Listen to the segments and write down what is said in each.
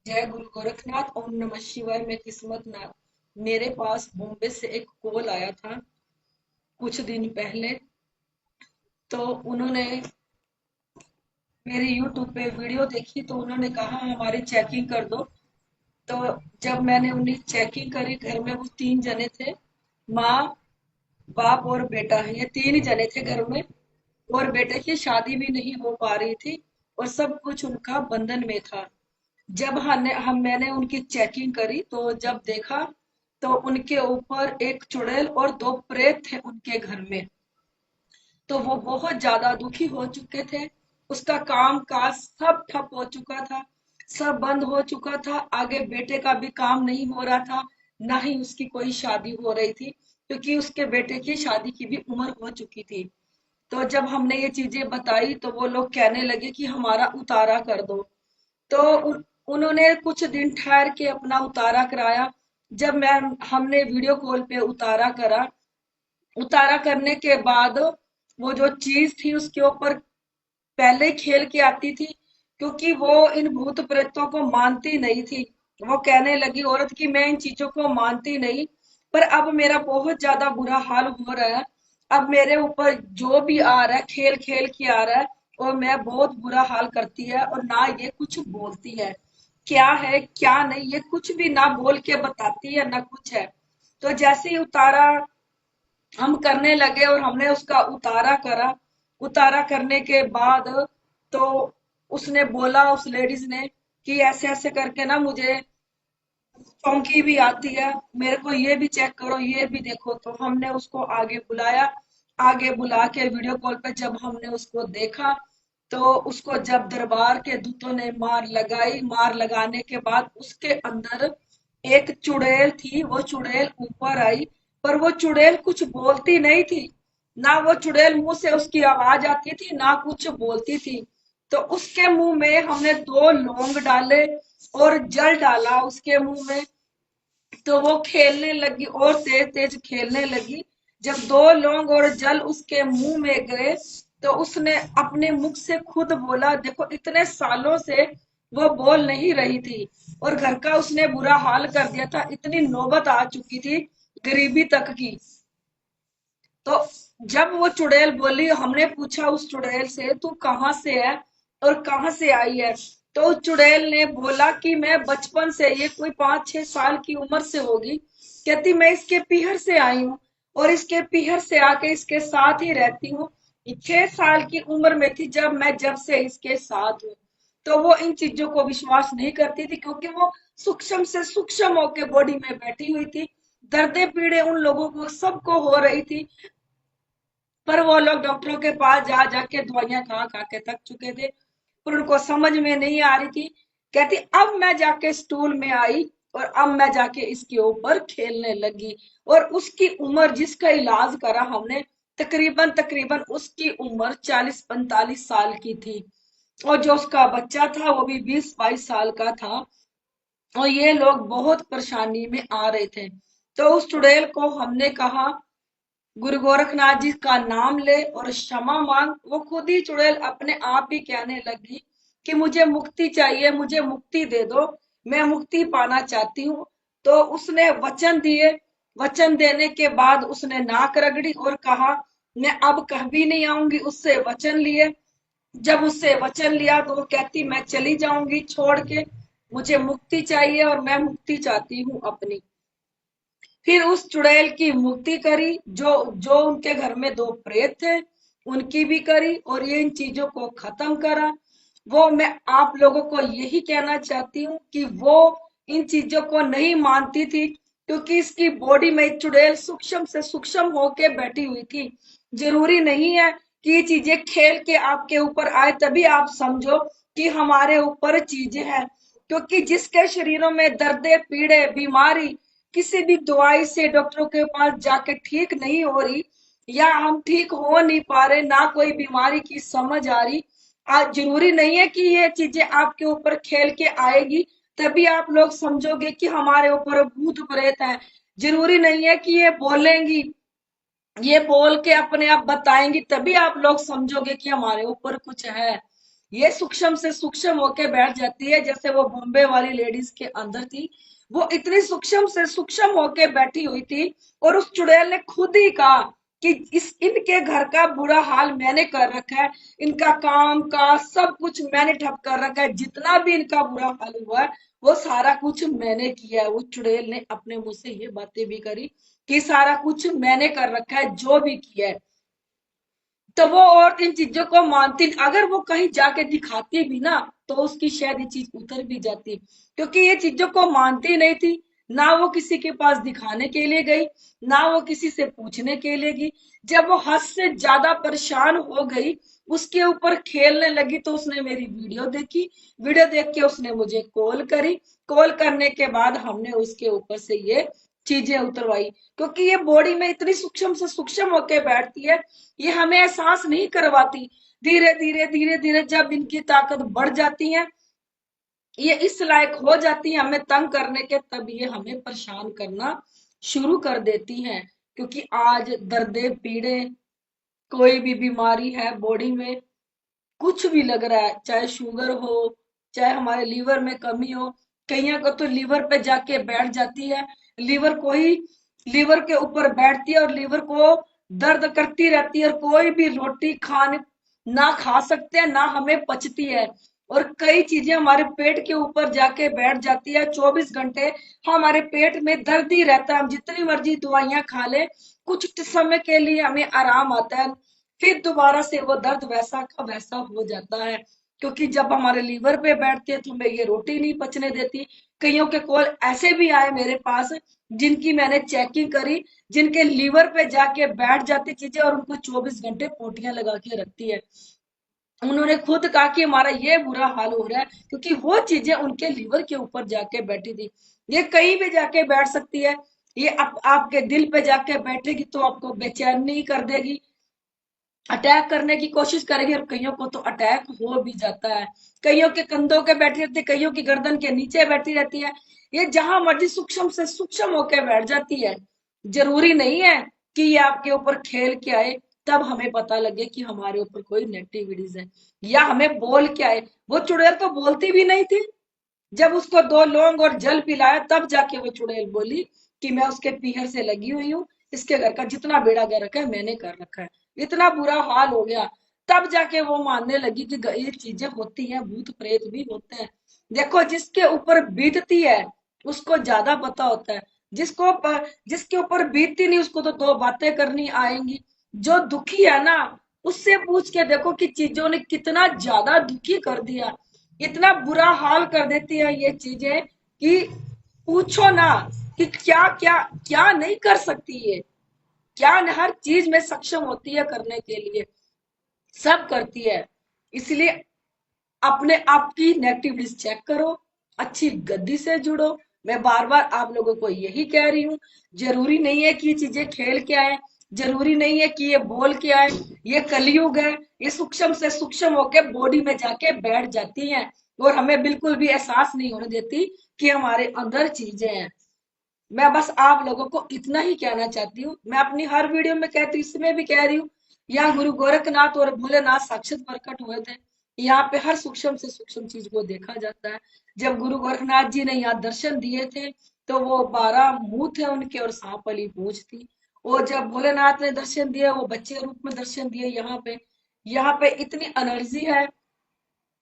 जय गुरु गोरखनाथ। ओम नमः शिवाय। मैं किस्मत नाथ। मेरे पास बॉम्बे से एक कॉल आया था कुछ दिन पहले। तो उन्होंने मेरी यूट्यूब पे वीडियो देखी, तो उन्होंने कहा हमारी चेकिंग कर दो। तो जब मैंने उन्हें चेकिंग करी, घर में वो तीन जने थे, माँ, बाप और बेटा। ये तीन ही जने थे घर में। और बेटे की शादी भी नहीं हो पा रही थी और सब कुछ उनका बंधन में था। जब मैंने उनकी चेकिंग करी, तो जब देखा तो उनके ऊपर एक चुड़ैल और दो प्रेत थे उनके घर में। तो वो बहुत ज्यादा दुखी हो चुके थे। उसका काम काज सब ठप हो चुका था, सब बंद हो चुका था। आगे बेटे का भी काम नहीं हो रहा था, ना ही उसकी कोई शादी हो रही थी, क्योंकि उसके बेटे की शादी की भी उम्र हो चुकी थी। तो जब हमने ये चीजें बताई, तो वो लोग कहने लगे कि हमारा उतारा कर दो। तो उन्होंने कुछ दिन ठहर के अपना उतारा कराया। जब मैं हमने वीडियो कॉल पे उतारा करा, उतारा करने के बाद वो जो चीज थी उसके ऊपर पहले ही खेल के आती थी, क्योंकि वो इन भूत प्रेतों को मानती नहीं थी। वो कहने लगी औरत की मैं इन चीजों को मानती नहीं, पर अब मेरा बहुत ज्यादा बुरा हाल हो रहा है। अब मेरे ऊपर जो भी आ रहा है खेल खेल के आ रहा है, और मैं बहुत बुरा हाल करती है, और ना ये कुछ बोलती है क्या नहीं, ये कुछ भी ना बोल के बताती है ना कुछ है। तो जैसे ही उतारा हम करने लगे और हमने उसका उतारा करा, उतारा करने के बाद तो उसने बोला, उस लेडीज ने, कि ऐसे ऐसे करके ना मुझे चौंकी भी आती है, मेरे को ये भी चेक करो, ये भी देखो। तो हमने उसको आगे बुलाया। आगे बुला के वीडियो कॉल पे जब हमने उसको देखा, तो उसको जब दरबार के दूतों ने मार लगाई, मार लगाने के बाद उसके अंदर एक चुड़ैल थी। वो चुड़ैल ऊपर आई, पर वो चुड़ैल कुछ बोलती नहीं थी। ना वो चुड़ैल मुंह से उसकी आवाज आती थी, ना कुछ बोलती थी। तो उसके मुंह में हमने दो लौंग डाले और जल डाला उसके मुंह में। तो वो खेलने लगी और तेज तेज खेलने लगी। जब दो लौंग और जल उसके मुंह में गए, तो उसने अपने मुख से खुद बोला। देखो, इतने सालों से वो बोल नहीं रही थी, और घर का उसने बुरा हाल कर दिया था। इतनी नौबत आ चुकी थी गरीबी तक की। तो जब वो चुड़ैल बोली, हमने पूछा उस चुड़ैल से, तू कहाँ से है और कहाँ से आई है? तो उस चुड़ैल ने बोला कि मैं बचपन से, ये कोई 5-6 साल की उम्र से होगी, कहती मैं इसके पीहर से आई हूँ, और इसके पीहर से आके इसके साथ ही रहती हूँ। 6 साल की उम्र में थी जब से इसके साथ हूँ। तो वो इन चीजों को विश्वास नहीं करती थी, क्योंकि वो सूक्ष्म से सूक्ष्म होके बॉडी में बैठी हुई थी। दर्दे पीड़े उन लोगों को सबको हो रही थी, पर वो लोग डॉक्टरों के पास जा जाके दवाइयां खा खा के थक चुके थे, पर उनको समझ में नहीं आ रही थी। कहती अब मैं जाके स्टूल में आई, और अब मैं जाके इसके ऊपर खेलने लगी। और उसकी उम्र, जिसका इलाज करा हमने, तकरीबन तकरीबन उसकी उम्र 40-45 साल की थी। और जो उसका बच्चा था वो भी 20-22 साल का था। और ये लोग बहुत परेशानी में आ रहे थे। तो उस चुड़ैल को हमने कहा, गुरु गोरखनाथ जी का नाम ले और क्षमा मांग। वो खुद ही चुड़ैल अपने आप ही कहने लगी कि मुझे मुक्ति चाहिए, मुझे मुक्ति दे दो, मैं मुक्ति पाना चाहती हूँ। तो उसने वचन दिए। वचन देने के बाद उसने नाक रगड़ी और कहा, मैं अब कभी नहीं आऊंगी। उससे वचन लिए। जब उससे वचन लिया, तो वो कहती मैं चली जाऊंगी छोड़ के, मुझे मुक्ति चाहिए और मैं मुक्ति चाहती हूँ अपनी। फिर उस चुड़ैल की मुक्ति करी। जो जो उनके घर में दो प्रेत थे, उनकी भी करी, और ये इन चीजों को खत्म करा। वो मैं आप लोगों को यही कहना चाहती हूँ कि वो इन चीजों को नहीं मानती थी, क्योंकि इसकी बॉडी में चुड़ैल सूक्ष्म से सूक्ष्म होके बैठी हुई थी। जरूरी नहीं है कि ये चीजें खेल के आपके ऊपर आए तभी आप समझो कि हमारे ऊपर चीजें हैं। क्योंकि जिसके शरीरों में दर्दे पीड़े बीमारी किसी भी दवाई से डॉक्टरों के पास जाके ठीक नहीं हो रही, या हम ठीक हो नहीं पा रहे, ना कोई बीमारी की समझ आ रही, आज जरूरी नहीं है कि ये चीजें आपके ऊपर खेल के आएगी तभी आप लोग समझोगे कि हमारे ऊपर भूत प्रेत है। जरूरी नहीं है कि ये बोलेंगी, ये बोल के अपने आप बताएंगी तभी आप लोग समझोगे कि हमारे ऊपर कुछ है। ये सूक्ष्म से सूक्ष्म होके बैठ जाती है। जैसे वो बॉम्बे वाली लेडीज के अंदर थी, वो इतनी सूक्ष्म से सूक्ष्म होके बैठी हुई थी, और उस चुड़ैल ने खुद ही कहा कि इस इनके घर का बुरा हाल मैंने कर रखा है, इनका काम का सब कुछ मैंने ठप कर रखा है, जितना भी इनका बुरा हाल हुआ है वो सारा कुछ मैंने किया है। वो चुड़ैल ने अपने मुंह से ये बातें भी करी कि सारा कुछ मैंने कर रखा है, जो भी किया है। तो वो औरत इन चीजों को मानती, अगर वो कहीं जाके दिखाती भी ना, तो उसकी शायद ये चीज उतर भी जाती, क्योंकि ये चीजों को मानती नहीं थी। ना वो किसी के पास दिखाने के लिए गई, ना वो किसी से पूछने के लिए गई। जब वो हद से ज्यादा परेशान हो गई, उसके ऊपर खेलने लगी, तो उसने मेरी वीडियो देखी। वीडियो देख के उसने मुझे कॉल करी। कॉल करने के बाद हमने उसके ऊपर से ये चीजें उतरवाई, क्योंकि ये बॉडी में इतनी सूक्ष्म से सूक्ष्म होके बैठती है, ये हमें एहसास नहीं करवाती। धीरे धीरे धीरे धीरे जब इनकी ताकत बढ़ जाती है, ये इस लायक हो जाती है हमें तंग करने के, तब ये हमें परेशान करना शुरू कर देती हैं। क्योंकि आज दर्दे पीड़े, कोई भी बीमारी है बॉडी में, कुछ भी लग रहा है, चाहे शुगर हो, चाहे हमारे लीवर में कमी हो, कईयों को तो लीवर पे जाके बैठ जाती है। लीवर को ही लीवर के ऊपर बैठती है और लीवर को दर्द करती रहती है, और कोई भी रोटी खाने ना खा सकते हैं, ना हमें पचती है। और कई चीजें हमारे पेट के ऊपर जाके बैठ जाती है। 24 घंटे हमारे पेट में दर्द ही रहता है, हम जितनी मर्जी दवाइयां खा ले, कुछ समय के लिए हमें आराम आता है, फिर दोबारा से वो दर्द वैसा का वैसा हो जाता है। क्योंकि जब हमारे लीवर पे बैठती है तो हमें ये रोटी नहीं पचने देती। कईयों के कॉल ऐसे भी आए मेरे पास, जिनकी मैंने चेकिंग करी, जिनके लीवर पे जाके बैठ जाती चीजें और उनको 24 घंटे पोटियां लगा के रखती है। उन्होंने खुद कहा कि हमारा ये बुरा हाल हो रहा है, क्योंकि वो चीजें उनके लीवर के ऊपर जाके बैठी थी। ये कहीं भी जाके बैठ सकती है। ये आपके दिल पे जाके बैठेगी तो आपको बेचैन नहीं कर देगी, अटैक करने की कोशिश करेगी, और कईयों को तो अटैक हो भी जाता है। कईयों के कंधों के बैठी रहती है, कईयों की गर्दन के नीचे बैठी रहती है। ये जहां मर्जी सूक्ष्म से सूक्ष्म होकर बैठ जाती है। जरूरी नहीं है कि ये आपके ऊपर खेल के आए तब हमें पता लगे कि हमारे ऊपर कोई नेगेटिविटीज है, या हमें बोल के आए। वो चुड़ैल तो बोलती भी नहीं थी। जब उसको 2 लौंग और जल पिलाया, तब जाके वो चुड़ैल बोली कि मैं उसके पीहर से लगी हुई हूँ, इसके घर का जितना बेड़ा गर्क है मैंने कर रखा है। इतना बुरा हाल हो गया, तब जाके वो मानने लगी कि ये चीजें होती हैं, भूत प्रेत भी होते हैं। देखो, जिसके ऊपर बीतती है उसको ज्यादा पता होता है। जिसके ऊपर बीतती नहीं, उसको तो 2 बातें करनी आएंगी। जो दुखी है ना, उससे पूछ के देखो कि चीजों ने कितना ज्यादा दुखी कर दिया। इतना बुरा हाल कर देती है ये चीजें कि पूछो ना, कि क्या क्या क्या नहीं कर सकती ये, क्या हर चीज में सक्षम होती है करने के लिए, सब करती है। इसलिए अपने आप की नेगेटिविटीज चेक करो, अच्छी गद्दी से जुड़ो। मैं बार बार आप लोगों को यही कह रही हूँ। जरूरी नहीं है कि ये चीजें खेल के आए, जरूरी नहीं है कि ये बोल के आए। ये कलयुग है, ये सूक्ष्म से सूक्ष्म होके बॉडी में जाके बैठ जाती हैं, और हमें बिल्कुल भी एहसास नहीं होने देती कि हमारे अंदर चीजें हैं। मैं बस आप लोगों को इतना ही कहना चाहती हूँ। मैं अपनी हर वीडियो में कहती हूँ, इसमें भी कह रही हूँ, यहाँ गुरु गोरखनाथ और भोलेनाथ साक्षात प्रकट हुए थे। यहाँ पे हर सूक्ष्म से सूक्ष्म चीज को देखा जाता है। जब गुरु गोरखनाथ जी ने यहाँ दर्शन दिए थे, तो वो 12 मुंह थे उनके और सांप वाली पूंछ थी। और जब भोलेनाथ ने दर्शन दिए, वो बच्चे रूप में दर्शन दिए। यहाँ पे इतनी एनर्जी है,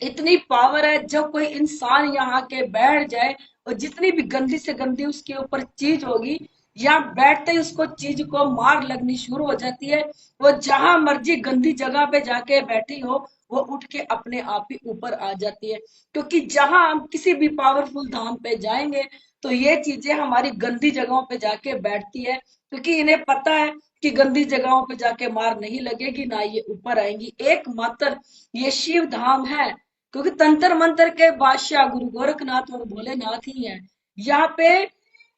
इतनी पावर है। जब कोई इंसान यहाँ के बैठ जाए, और जितनी भी गंदी से गंदी उसके ऊपर चीज होगी, यहाँ बैठते ही उसको चीज को मार लगनी शुरू हो जाती है। वो जहां मर्जी गंदी जगह पे जाके बैठी हो, वो उठ के अपने आप ही ऊपर आ जाती है। क्योंकि जहां हम किसी भी पावरफुल धाम पे जाएंगे, तो ये चीजें हमारी गंदी जगहों पे जाके बैठती है, क्योंकि इन्हें पता है कि गंदी जगहों पे जाके मार नहीं लगेगी, ना ये ऊपर आएंगी। एकमात्र ये शिव धाम है, क्योंकि तंत्र मंत्र के बादशाह गुरु गोरखनाथ और भोलेनाथ ही हैं। यहाँ पे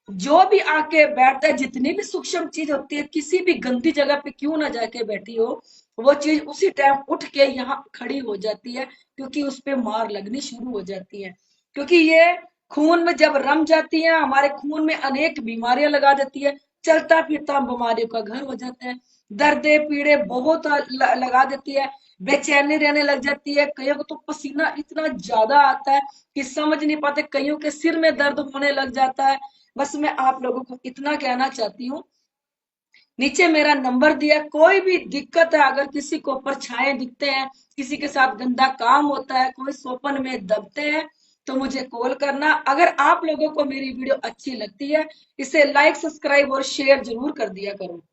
जो भी आके बैठता है, जितनी भी सूक्ष्म चीज होती है, किसी भी गंदी जगह पे क्यों ना जाके बैठी हो, वो चीज उसी टाइम उठ के यहाँ खड़ी हो जाती है, क्योंकि उस पे मार लगनी शुरू हो जाती है। क्योंकि ये खून में जब रम जाती है, हमारे खून में अनेक बीमारियां लगा देती है, चलता फिरता बीमारियों का घर हो जाता है। दर्दे पीड़े बहुत लगा देती है। बेचैनी रहने लग जाती है, कईयों को तो पसीना इतना ज्यादा आता है कि समझ नहीं पाते, कईयों के सिर में दर्द होने लग जाता है। बस मैं आप लोगों को इतना कहना चाहती हूँ, नीचे मेरा नंबर दिया है, कोई भी दिक्कत है, अगर किसी को परछाएं दिखते हैं, किसी के साथ गंदा काम होता है, कोई सोपन में दबते हैं, तो मुझे कॉल करना। अगर आप लोगों को मेरी वीडियो अच्छी लगती है, इसे लाइक, सब्सक्राइब और शेयर जरूर कर दिया करो।